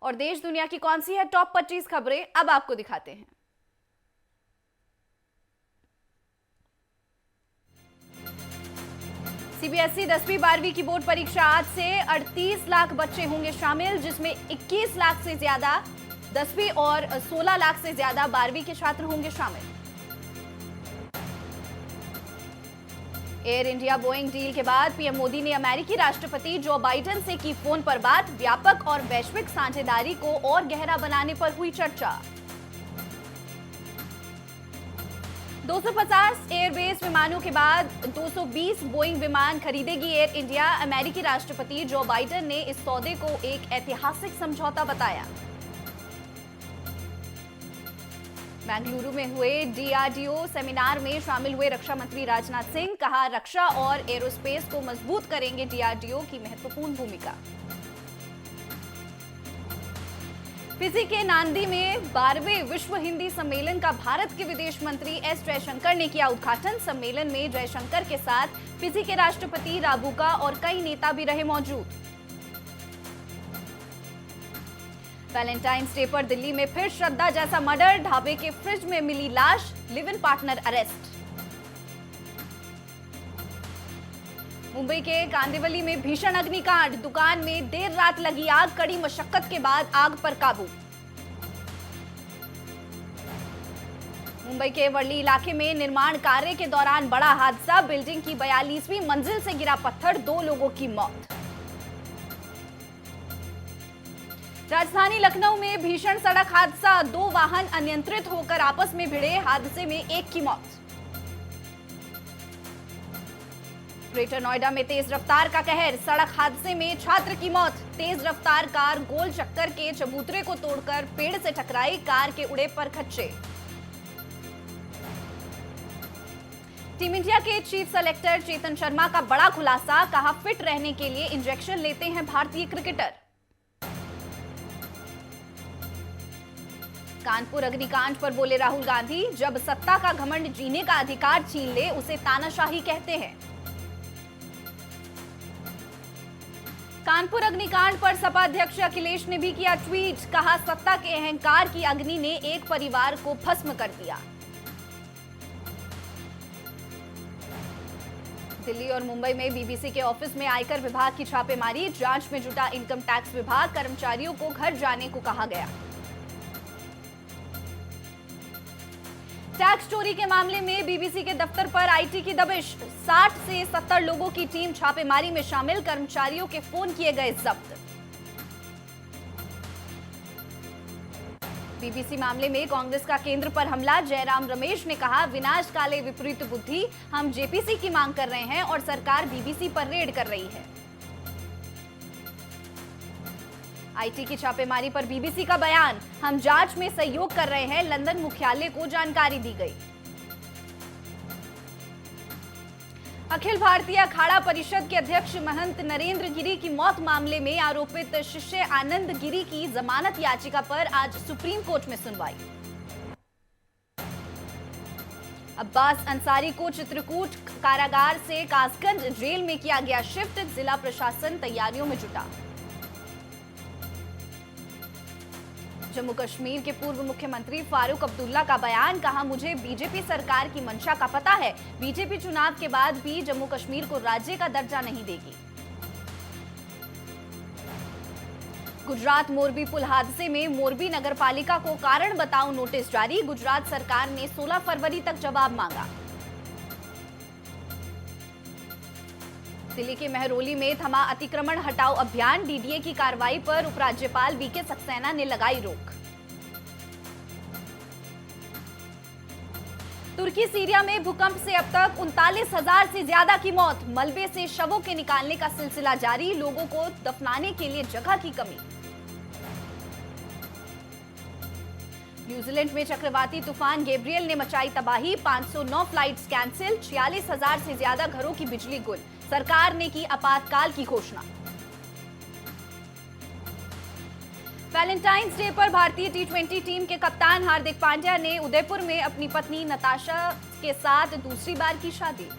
और देश दुनिया की कौन सी है टॉप 25 खबरें, अब आपको दिखाते हैं। सीबीएसई 10वीं 12वीं की बोर्ड परीक्षा आज से 38 लाख बच्चे होंगे शामिल, जिसमें 21 लाख से ज्यादा 10वीं और 16 लाख से ज्यादा 12वीं के छात्र होंगे शामिल। एयर इंडिया बोइंग डील के बाद पीएम मोदी ने अमेरिकी राष्ट्रपति जो बाइडेन से की फोन पर बात, व्यापक और वैश्विक साझेदारी को और गहरा बनाने पर हुई चर्चा। 250 एयरबेस विमानों के बाद 220 बोइंग विमान खरीदेगी एयर इंडिया। अमेरिकी राष्ट्रपति जो बाइडेन ने इस सौदे को एक ऐतिहासिक समझौता बताया। बेंगलुरु में हुए डीआरडीओ सेमिनार में शामिल हुए रक्षा मंत्री राजनाथ सिंह, कहा रक्षा और एरोस्पेस को मजबूत करेंगे डीआरडीओ की महत्वपूर्ण भूमिका। फिजी के नांदी में 12वें विश्व हिंदी सम्मेलन का भारत के विदेश मंत्री एस जयशंकर ने किया उद्घाटन। सम्मेलन में जयशंकर के साथ फिजी के राष्ट्रपति राबुका और कई नेता भी रहे मौजूद। वैलेंटाइंस डे पर दिल्ली में फिर श्रद्धा जैसा मर्डर, ढाबे के फ्रिज में मिली लाश, live in partner arrest. Mumbai के कांदिवली में भीषण अग्निकांड, दुकान में देर रात लगी आग, कड़ी मशक्कत के बाद आग पर काबू। मुंबई के वर्ली इलाके में निर्माण कार्य के दौरान बड़ा हादसा, बिल्डिंग की 42वीं मंजिल से गिरा पत्थर, 2 लोगों की मौत। राजधानी लखनऊ में भीषण सड़क हादसा, 2 वाहन अनियंत्रित होकर आपस में भिड़े, हादसे में 1 की मौत। ग्रेटर नोएडा में तेज रफ्तार का कहर, सड़क हादसे में छात्र की मौत। तेज रफ्तार कार गोल चक्कर के चबूतरे को तोड़कर पेड़ से टकराई, कार के उड़े पर खच्चे। टीम इंडिया के चीफ सेलेक्टर चेतन शर्मा का बड़ा खुलासा, कहा फिट रहने के लिए इंजेक्शन लेते हैं भारतीय क्रिकेटर। कानपुर अग्निकांड पर बोले राहुल गांधी, जब सत्ता का घमंड जीने का अधिकार छीन ले उसे तानाशाही कहते हैं। कानपुर अग्निकांड पर सपा अध्यक्ष अखिलेश ने भी किया ट्वीट, कहा सत्ता के अहंकार की अग्नि ने एक परिवार को भस्म कर दिया। दिल्ली और मुंबई में बीबीसी के ऑफिस में आयकर विभाग की छापेमारी, जांच में जुटा इनकम टैक्स विभाग, कर्मचारियों को घर जाने को कहा गया। टैक्स चोरी के मामले में बीबीसी के दफ्तर पर आईटी की दबिश, 60 से 70 लोगों की टीम छापेमारी में शामिल, कर्मचारियों के फोन किए गए जब्त। बीबीसी मामले में कांग्रेस का केंद्र पर हमला, जयराम रमेश ने कहा विनाश काले विपरीत बुद्धि, हम जेपीसी की मांग कर रहे हैं और सरकार बीबीसी पर रेड कर रही है। आईटी की छापेमारी पर बीबीसी का बयान, हम जांच में सहयोग कर रहे हैं, लंदन मुख्यालय को जानकारी दी गई। अखिल भारतीय अखाड़ा परिषद के अध्यक्ष महंत नरेंद्र गिरी की मौत मामले में आरोपित शिष्य आनंद गिरी की जमानत याचिका पर आज सुप्रीम कोर्ट में सुनवाई। अब्बास अंसारी को चित्रकूट कारागार से कासगंज जेल में किया गया शिफ्ट, जिला प्रशासन तैयारियों में जुटा। जम्मू कश्मीर के पूर्व मुख्यमंत्री फारूक अब्दुल्ला का बयान, कहा मुझे बीजेपी सरकार की मंशा का पता है, बीजेपी चुनाव के बाद भी जम्मू कश्मीर को राज्य का दर्जा नहीं देगी। गुजरात मोरबी पुल हादसे में मोरबी नगरपालिका को कारण बताओ नोटिस जारी, गुजरात सरकार ने 16 फरवरी तक जवाब मांगा। दिल्ली के मेहरौली में थमा अतिक्रमण हटाओ अभियान, डीडीए की कार्रवाई पर उपराज्यपाल वीके सक्सेना ने लगाई रोक। तुर्की सीरिया में भूकंप से अब तक 39,000 से ज्यादा की मौत, मलबे से शवों के निकालने का सिलसिला जारी, लोगों को दफनाने के लिए जगह की कमी। न्यूजीलैंड में चक्रवाती तूफान गैब्रियल ने मचाई तबाही, 509 फ्लाइट्स कैंसिल, 46,000 से ज्यादा घरों की बिजली गुल, सरकार ने की आपातकाल की घोषणा। वैलेंटाइंस डे पर भारतीय टी20 टीम के कप्तान हार्दिक पांड्या ने उदयपुर में अपनी पत्नी नताशा के साथ दूसरी बार की शादी।